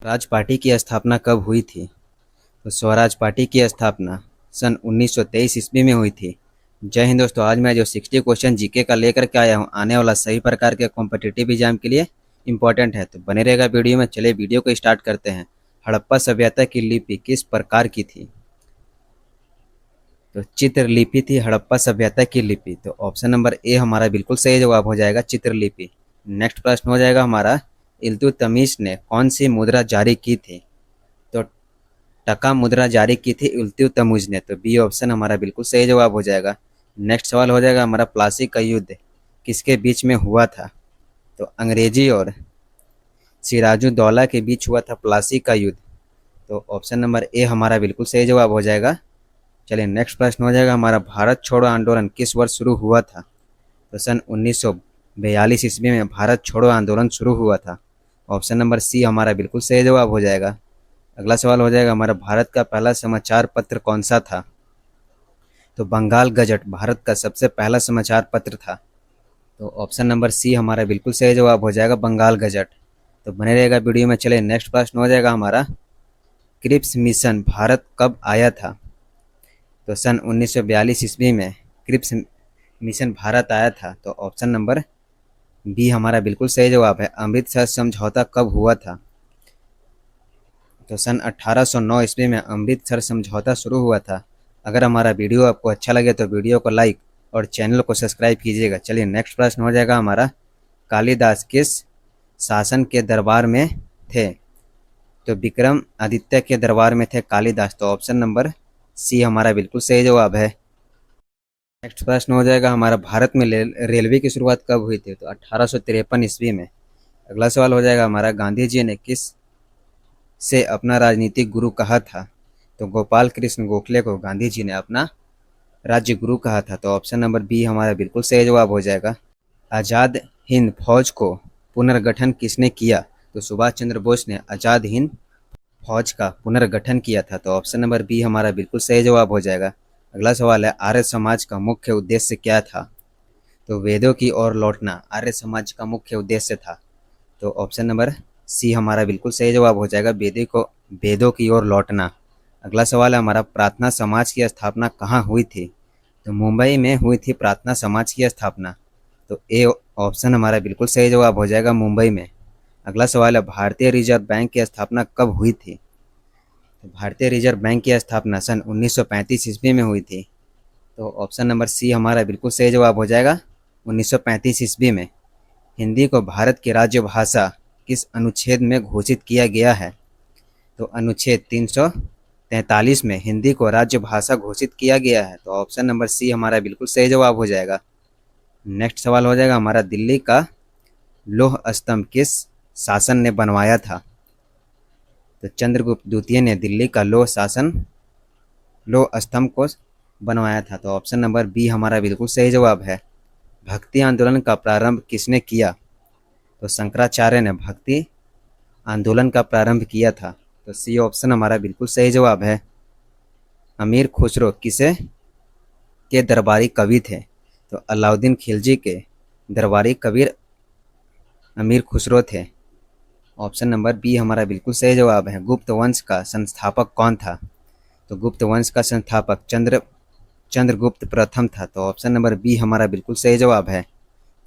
Swaraj party की स्थापना कब हुई थी? तो स्वराज पार्टी की स्थापना सन 1923 ईस्वी में हुई थी। जय हिंद दोस्तों, आज मैं जो 60 क्वेश्चन जीके का लेकर के आया हूँ, आने वाला सही प्रकार के कॉम्पिटिटिव एग्जाम के लिए इंपॉर्टेंट है, तो बने रहेगा वीडियो में। चलिए वीडियो को स्टार्ट करते हैं। हड़प्पा सभ्यता की लिपि किस प्रकार की थी? तो चित्रलिपि थी हड़प्पा सभ्यता की लिपि। तो ऑप्शन नंबर ए हमारा बिल्कुल सही जवाब हो जाएगा, चित्रलिपि। नेक्स्ट प्रश्न हो जाएगा हमारा, इल्तुतमिश ने कौन सी मुद्रा जारी की थी? तो टका मुद्रा जारी की थी इल्तुतमिश ने। तो बी ऑप्शन हमारा बिल्कुल सही जवाब हो जाएगा। नेक्स्ट सवाल हो जाएगा हमारा, प्लासी का युद्ध किसके बीच में हुआ था? तो अंग्रेजी और सिराजुद्दौला के बीच हुआ था प्लासी का युद्ध। तो ऑप्शन नंबर ए हमारा बिल्कुल सही जवाब हो जाएगा। चलिए नेक्स्ट प्रश्न हो जाएगा हमारा, भारत छोड़ो आंदोलन किस वर्ष शुरू हुआ था? तो सन 1942 ईस्वी में भारत छोड़ो आंदोलन शुरू हुआ था। ऑप्शन नंबर सी हमारा बिल्कुल सही जवाब हो जाएगा। अगला सवाल हो जाएगा हमारा, भारत का पहला समाचार पत्र कौन सा था? तो बंगाल गजट भारत का सबसे पहला समाचार पत्र था। तो ऑप्शन नंबर सी हमारा बिल्कुल सही जवाब हो जाएगा, बंगाल गजट। तो बने रहेगा वीडियो में। चले नेक्स्ट प्रश्न हो जाएगा हमारा, क्रिप्स मिशन भारत कब आया था? तो सन 1942 ईस्वी में क्रिप्स मिशन भारत आया था। तो ऑप्शन नंबर बी हमारा बिल्कुल सही जवाब है। अमृतसर समझौता कब हुआ था? तो सन 1809 ईस्वी में अमृतसर समझौता शुरू हुआ था। अगर हमारा वीडियो आपको अच्छा लगे तो वीडियो को लाइक और चैनल को सब्सक्राइब कीजिएगा। चलिए नेक्स्ट प्रश्न हो जाएगा हमारा, कालिदास किस शासन के दरबार में थे? तो विक्रम आदित्य के दरबार में थे कालिदास। तो ऑप्शन नंबर सी हमारा बिल्कुल सही जवाब है। नेक्स्ट प्रश्न हो जाएगा हमारा, भारत में रेलवे की शुरुआत कब हुई थी? तो 1853 ईस्वी में। अगला सवाल हो जाएगा हमारा, गांधी जी ने किस से अपना राजनीतिक गुरु कहा था? तो गोपाल कृष्ण गोखले को गांधी जी ने अपना राज्य गुरु कहा था। तो ऑप्शन नंबर बी हमारा बिल्कुल सही जवाब हो जाएगा। आज़ाद हिंद फौज को पुनर्गठन किसने किया? तो सुभाष चंद्र बोस ने आज़ाद हिंद फौज का पुनर्गठन किया था। तो ऑप्शन नंबर बी हमारा बिल्कुल सही जवाब हो जाएगा। अगला सवाल है, आर्य समाज का मुख्य उद्देश्य क्या था? तो वेदों की ओर लौटना आर्य समाज का मुख्य उद्देश्य था। तो ऑप्शन नंबर सी हमारा बिल्कुल सही जवाब हो जाएगा, वेदों की ओर लौटना। अगला सवाल है हमारा, प्रार्थना समाज की स्थापना कहाँ हुई थी? तो मुंबई में हुई थी प्रार्थना समाज की स्थापना। तो ए ऑप्शन हमारा बिल्कुल सही जवाब हो जाएगा, मुंबई में। अगला सवाल है, भारतीय रिजर्व बैंक की स्थापना कब हुई थी? तो भारतीय रिजर्व बैंक की स्थापना सन 1935 ईस्वी में हुई थी। तो ऑप्शन नंबर सी हमारा बिल्कुल सही जवाब हो जाएगा, 1935 ईस्वी में। हिंदी को भारत की राज्य भाषा किस अनुच्छेद में घोषित किया गया है? तो अनुच्छेद 343 में हिंदी को राज्य भाषा घोषित किया गया है। तो ऑप्शन नंबर सी हमारा बिल्कुल सही जवाब हो जाएगा। नेक्स्ट सवाल हो जाएगा हमारा, दिल्ली का लौह स्तंभ किस शासन ने बनवाया था? तो चंद्रगुप्त द्वितीय ने दिल्ली का लौह स्तंभ को बनवाया था। तो ऑप्शन नंबर बी हमारा बिल्कुल सही जवाब है। भक्ति आंदोलन का प्रारंभ किसने किया? तो शंकराचार्य ने भक्ति आंदोलन का प्रारंभ किया था। तो सी ऑप्शन हमारा बिल्कुल सही जवाब है। अमीर खुसरो किसे के दरबारी कवि थे? तो अलाउद्दीन खिलजी के दरबारी कवि अमीर खुसरो थे। ऑप्शन नंबर बी हमारा बिल्कुल सही जवाब है। गुप्त वंश का संस्थापक कौन था? तो गुप्त वंश का संस्थापक चंद्रगुप्त प्रथम था। तो ऑप्शन नंबर बी हमारा बिल्कुल सही जवाब है,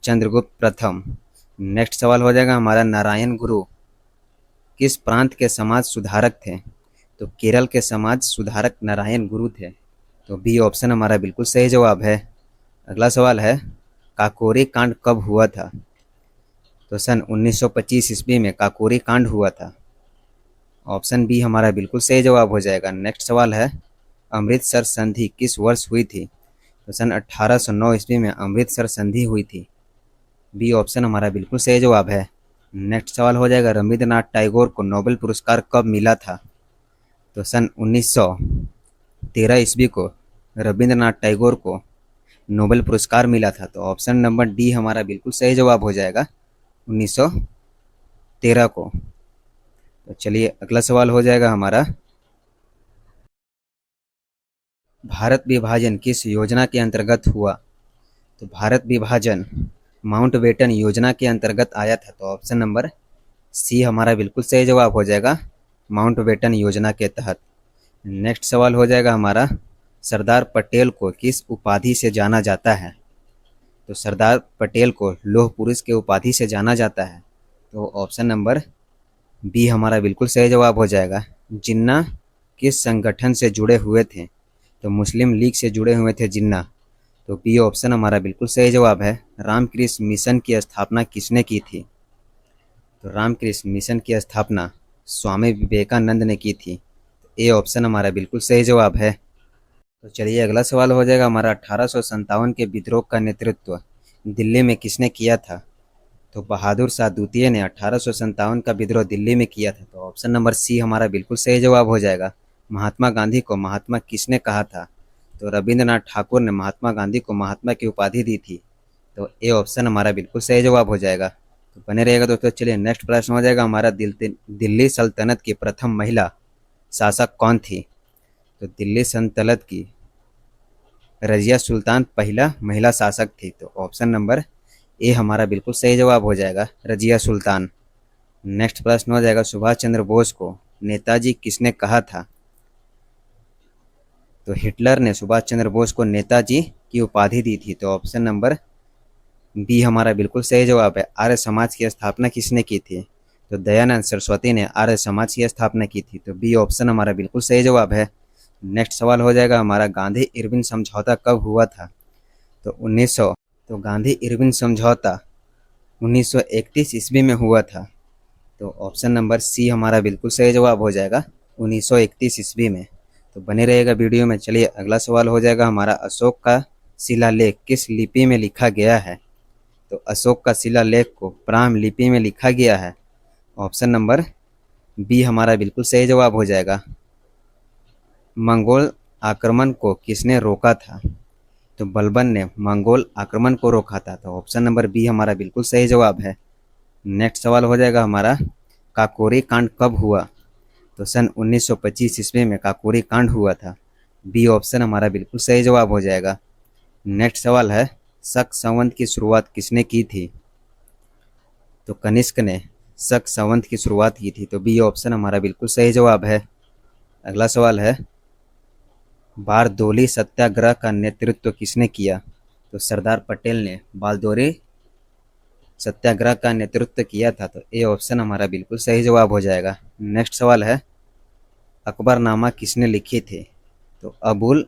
चंद्रगुप्त प्रथम। नेक्स्ट सवाल हो जाएगा हमारा, नारायण गुरु किस प्रांत के समाज सुधारक थे? तो केरल के समाज सुधारक नारायण गुरु थे। तो बी ऑप्शन हमारा बिल्कुल सही जवाब है। अगला सवाल है, काकोरी कांड कब हुआ था? तो सन 1925 ईस्वी में काकोरी कांड हुआ था। ऑप्शन बी हमारा बिल्कुल सही जवाब हो जाएगा। नेक्स्ट सवाल है, अमृतसर संधि किस वर्ष हुई थी? तो सन 1809 ईस्वी में अमृतसर संधि हुई थी। बी ऑप्शन हमारा बिल्कुल सही जवाब है। नेक्स्ट सवाल हो जाएगा, रविंद्रनाथ टैगोर को नोबेल पुरस्कार कब मिला था? तो सन 1913 ईस्वी को रविंद्रनाथ टैगोर को नोबेल पुरस्कार मिला था। तो ऑप्शन नंबर डी हमारा बिल्कुल सही जवाब हो जाएगा, 1913 को। तो चलिए अगला सवाल हो जाएगा हमारा, भारत विभाजन किस योजना के अंतर्गत हुआ? तो भारत विभाजन माउंटबेटन योजना के अंतर्गत आया था। तो ऑप्शन नंबर सी हमारा बिल्कुल सही जवाब हो जाएगा, माउंटबेटन योजना के तहत। नेक्स्ट सवाल हो जाएगा हमारा, सरदार पटेल को किस उपाधि से जाना जाता है? तो सरदार पटेल को लौह पुरुष के उपाधि से जाना जाता है। तो ऑप्शन नंबर बी हमारा बिल्कुल सही जवाब हो जाएगा। जिन्ना किस संगठन से जुड़े हुए थे? तो मुस्लिम लीग से जुड़े हुए थे जिन्ना। तो बी ऑप्शन हमारा बिल्कुल सही जवाब है। रामकृष्ण मिशन की स्थापना किसने की थी? तो रामकृष्ण मिशन की स्थापना स्वामी विवेकानंद ने की थी। ए ऑप्शन हमारा बिल्कुल सही जवाब है। तो चलिए अगला सवाल हो जाएगा हमारा, 1857 के विद्रोह का नेतृत्व दिल्ली में किसने किया था? तो बहादुर शाह द्वितीय ने 1857 का विद्रोह दिल्ली में किया था। तो ऑप्शन नंबर सी हमारा बिल्कुल सही जवाब हो जाएगा। महात्मा गांधी को महात्मा किसने कहा था? तो रविंद्रनाथ ठाकुर ने महात्मा गांधी को महात्मा की उपाधि दी थी। तो ए ऑप्शन हमारा बिल्कुल सही जवाब हो जाएगा। तो बने रहेगा दोस्तों। चलिए नेक्स्ट प्रश्न हो जाएगा हमारा, दिल्ली सल्तनत की प्रथम महिला शासक कौन थी? तो दिल्ली सल्तनत की रजिया सुल्तान पहला महिला शासक थी। तो ऑप्शन नंबर ए हमारा बिल्कुल सही जवाब हो जाएगा, रजिया सुल्तान। नेक्स्ट प्रश्न हो जाएगा, सुभाष चंद्र बोस को नेताजी किसने कहा था? तो हिटलर ने सुभाष चंद्र बोस को नेताजी की उपाधि दी थी। तो ऑप्शन नंबर बी हमारा बिल्कुल सही जवाब है। आर्य समाज की स्थापना किसने की थी? तो दयानंद सरस्वती ने आर्य समाज की स्थापना की थी। तो बी ऑप्शन हमारा बिल्कुल सही जवाब है। नेक्स्ट सवाल हो जाएगा हमारा, गांधी इरविन समझौता कब हुआ था? तो 1900। तो गांधी इरविन समझौता 1931 ईस्वी में हुआ था। तो ऑप्शन नंबर सी हमारा बिल्कुल सही जवाब हो जाएगा, 1931 ईस्वी में। तो बने रहेगा वीडियो में। चलिए अगला सवाल हो जाएगा हमारा, अशोक का शिलालेख किस लिपि में लिखा गया है? तो अशोक का शिलालेख को ब्राह्मी लिपि में लिखा गया है। ऑप्शन नंबर बी हमारा बिल्कुल सही जवाब हो जाएगा। मंगोल आक्रमण को किसने रोका था? तो बलबन ने मंगोल आक्रमण को रोका था। तो ऑप्शन नंबर बी हमारा बिल्कुल सही जवाब है। नेक्स्ट सवाल हो जाएगा हमारा, काकोरी कांड कब हुआ? तो सन 1925 ईस्वी में काकोरी कांड हुआ था। बी ऑप्शन हमारा बिल्कुल सही जवाब हो जाएगा। नेक्स्ट सवाल है, शक संवत की शुरुआत किसने की थी? तो कनिष्क ने शक संवत की शुरुआत की थी। तो बी ऑप्शन हमारा बिल्कुल सही जवाब है। अगला सवाल है, बारदोली सत्याग्रह का नेतृत्व किसने किया? तो सरदार पटेल ने बारदोली सत्याग्रह का नेतृत्व किया था। तो ए ऑप्शन हमारा बिल्कुल सही जवाब हो जाएगा। नेक्स्ट सवाल है, अकबरनामा किसने लिखी थी? तो अबुल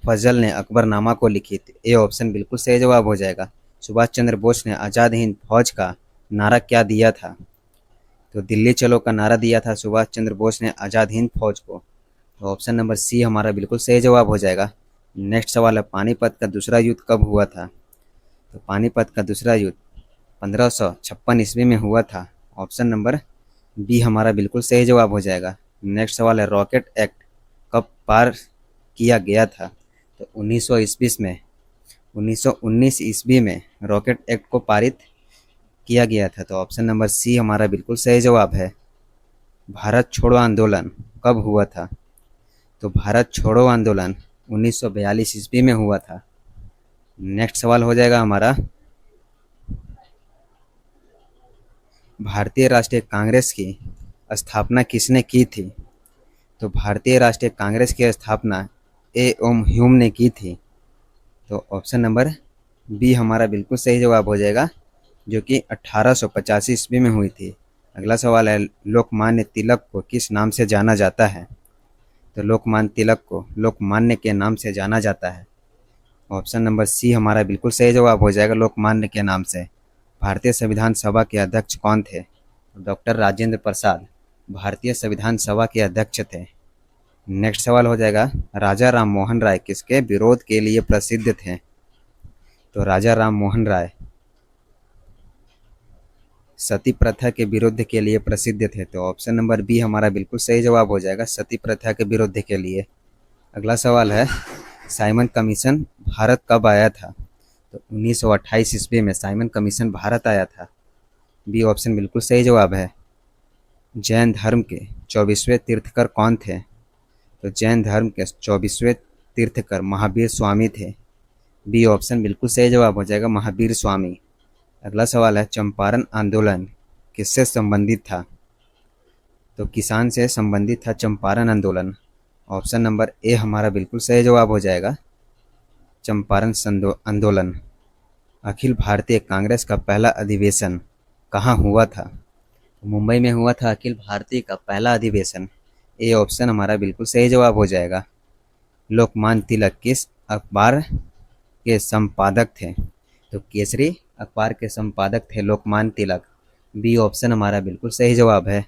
फजल ने अकबरनामा को लिखी थी। ए ऑप्शन बिल्कुल सही जवाब हो जाएगा। सुभाष चंद्र बोस ने आज़ाद हिंद फौज का नारा क्या दिया था? तो दिल्ली चलो का नारा दिया था सुभाष चंद्र बोस ने आज़ाद हिंद फौज को। तो ऑप्शन नंबर सी हमारा बिल्कुल सही जवाब हो जाएगा। नेक्स्ट सवाल है, पानीपत का दूसरा युद्ध कब हुआ था? तो पानीपत का दूसरा युद्ध 1556 ईस्वी में हुआ था। ऑप्शन नंबर बी हमारा बिल्कुल सही जवाब हो जाएगा। नेक्स्ट सवाल है, रॉकेट एक्ट कब पास किया गया था? तो 1919 ईस्वी में रॉकेट एक्ट को पारित किया गया था। तो ऑप्शन नंबर सी हमारा बिल्कुल सही जवाब है। भारत छोड़ो आंदोलन कब हुआ था? तो भारत छोड़ो आंदोलन 1942 ईस्वी में हुआ था। नेक्स्ट सवाल हो जाएगा हमारा, भारतीय राष्ट्रीय कांग्रेस की स्थापना किसने की थी? तो भारतीय राष्ट्रीय कांग्रेस की स्थापना ए ओम ह्यूम ने की थी। तो ऑप्शन नंबर बी हमारा बिल्कुल सही जवाब हो जाएगा, जो कि 1885 ईस्वी में हुई थी। अगला सवाल है, लोकमान्य तिलक को किस नाम से जाना जाता है? तो लोकमान्य तिलक को लोकमान्य के नाम से जाना जाता है। ऑप्शन नंबर सी हमारा बिल्कुल सही जवाब हो जाएगा, लोकमान्य के नाम से। भारतीय संविधान सभा के अध्यक्ष कौन थे? डॉक्टर राजेंद्र प्रसाद भारतीय संविधान सभा के अध्यक्ष थे। नेक्स्ट सवाल हो जाएगा, राजा राम मोहन राय किसके विरोध के लिए प्रसिद्ध थे? तो राजा राम मोहन राय सती प्रथा के विरुद्ध के लिए प्रसिद्ध थे। तो ऑप्शन नंबर बी हमारा बिल्कुल सही जवाब हो जाएगा, सती प्रथा के विरुद्ध के लिए। अगला सवाल है, साइमन कमीशन भारत कब आया था? तो 1928 ईस्वी में साइमन कमीशन भारत आया था। बी ऑप्शन बिल्कुल सही जवाब है। जैन धर्म के 24वें तीर्थकर कौन थे? तो जैन धर्म के 24वें तीर्थकर महावीर स्वामी थे। बी ऑप्शन बिल्कुल सही जवाब हो जाएगा, महावीर स्वामी। अगला सवाल है, चंपारण आंदोलन किससे संबंधित था? तो किसान से संबंधित था चंपारण आंदोलन। ऑप्शन नंबर ए हमारा बिल्कुल सही जवाब हो जाएगा, चंपारण आंदोलन। अखिल भारतीय कांग्रेस का पहला अधिवेशन कहाँ हुआ था? मुंबई में हुआ था अखिल भारतीय का पहला अधिवेशन। ए ऑप्शन हमारा बिल्कुल सही जवाब हो जाएगा। लोकमान्य तिलक किस अखबार के संपादक थे? तो केसरी अखबार के संपादक थे लोकमान्य तिलक। बी ऑप्शन हमारा बिल्कुल सही जवाब है।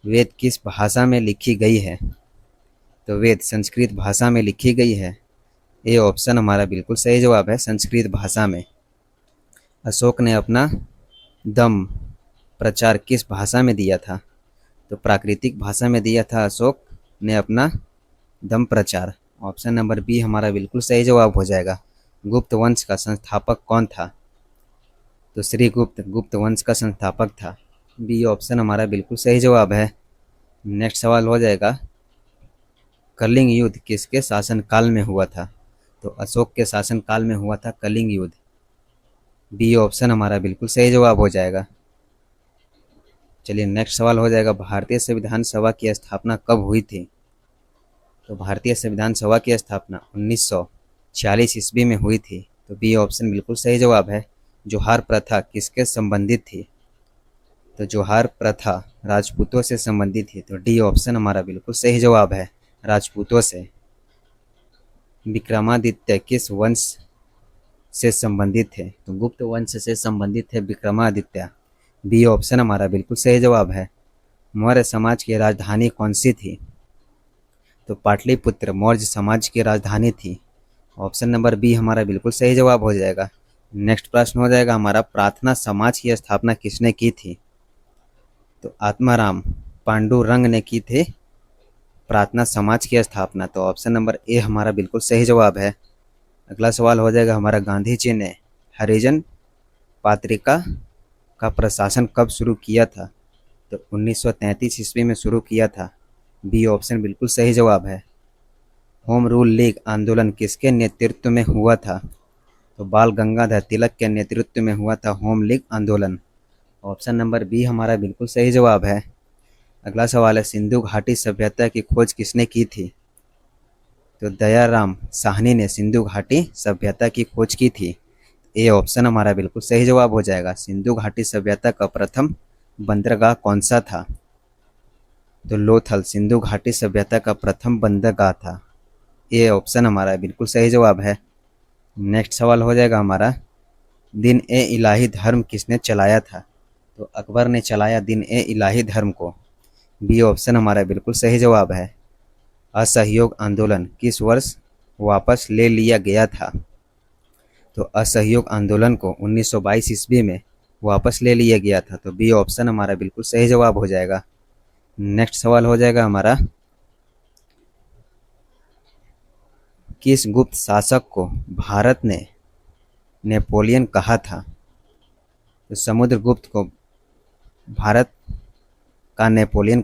वेद किस भाषा में लिखी गई है? तो वेद संस्कृत भाषा में लिखी गई है। ए ऑप्शन हमारा बिल्कुल सही जवाब है, संस्कृत भाषा में। अशोक ने अपना दम प्रचार किस भाषा में दिया था? तो प्राकृतिक भाषा में दिया था अशोक ने अपना दम प्रचार। ऑप्शन नंबर बी हमारा बिल्कुल सही जवाब हो जाएगा। गुप्त वंश का संस्थापक कौन था? तो श्री गुप्त वंश का संस्थापक था। बी ऑप्शन हमारा बिल्कुल सही जवाब है। नेक्स्ट सवाल हो जाएगा, कलिंग युद्ध किसके शासनकाल में हुआ था? तो अशोक के शासनकाल में हुआ था कलिंग युद्ध। बी ऑप्शन हमारा बिल्कुल सही जवाब हो जाएगा। चलिए नेक्स्ट सवाल हो जाएगा, भारतीय संविधान सभा की स्थापना कब हुई थी? तो भारतीय संविधान सभा की स्थापना 1940 ईस्वी में हुई थी। तो बी ऑप्शन बिल्कुल सही जवाब है। जोहार प्रथा किसके संबंधित थी? तो जोहार प्रथा राजपूतों से संबंधित थी। तो डी ऑप्शन हमारा बिल्कुल सही जवाब है, राजपूतों से। विक्रमादित्य किस वंश से संबंधित थे? तो गुप्त वंश से संबंधित थे विक्रमादित्य। बी ऑप्शन हमारा बिल्कुल सही जवाब है। मौर्य समाज की राजधानी कौन सी थी? तो पाटलिपुत्र मौर्य समाज की राजधानी थी। ऑप्शन नंबर बी हमारा बिल्कुल सही जवाब हो जाएगा। नेक्स्ट प्रश्न हो जाएगा हमारा, प्रार्थना समाज की स्थापना किसने की थी? तो आत्माराम पांडुरंग ने की थी प्रार्थना समाज की स्थापना। तो ऑप्शन नंबर ए हमारा बिल्कुल सही जवाब है। अगला सवाल हो जाएगा हमारा, गांधी जी ने हरिजन पत्रिका का प्रशासन कब शुरू किया था? तो 1933 ईस्वी में शुरू किया था। बी ऑप्शन बिल्कुल सही जवाब है। होम रूल लीग आंदोलन किसके नेतृत्व में हुआ था? तो बाल गंगाधर तिलक के नेतृत्व में हुआ था होम लीग आंदोलन। ऑप्शन नंबर बी हमारा बिल्कुल सही जवाब है। अगला सवाल है, सिंधु घाटी सभ्यता की खोज किसने की थी? तो दयाराम साहनी ने सिंधु घाटी सभ्यता की खोज की थी। ए ऑप्शन हमारा बिल्कुल सही जवाब हो जाएगा। सिंधु घाटी सभ्यता का प्रथम बंदरगाह कौन सा था? तो लोथल सिंधु घाटी सभ्यता का प्रथम बंदरगाह था। ए ऑप्शन हमारा बिल्कुल सही जवाब है। नेक्स्ट सवाल हो जाएगा हमारा, दिन ए इलाही धर्म किसने चलाया था? तो अकबर ने चलाया दिन ए इलाही धर्म को। बी ऑप्शन हमारा बिल्कुल सही जवाब है। असहयोग आंदोलन किस वर्ष वापस ले लिया गया था? तो असहयोग आंदोलन को 1922 ईस्वी में वापस ले लिया गया था। तो बी ऑप्शन हमारा बिल्कुल सही जवाब हो जाएगा। नेक्स्ट सवाल हो जाएगा हमारा, किस गुप्त शासक को भारत ने नेपोलियन कहा था? तो समुद्रगुप्त को भारत का नेपोलियन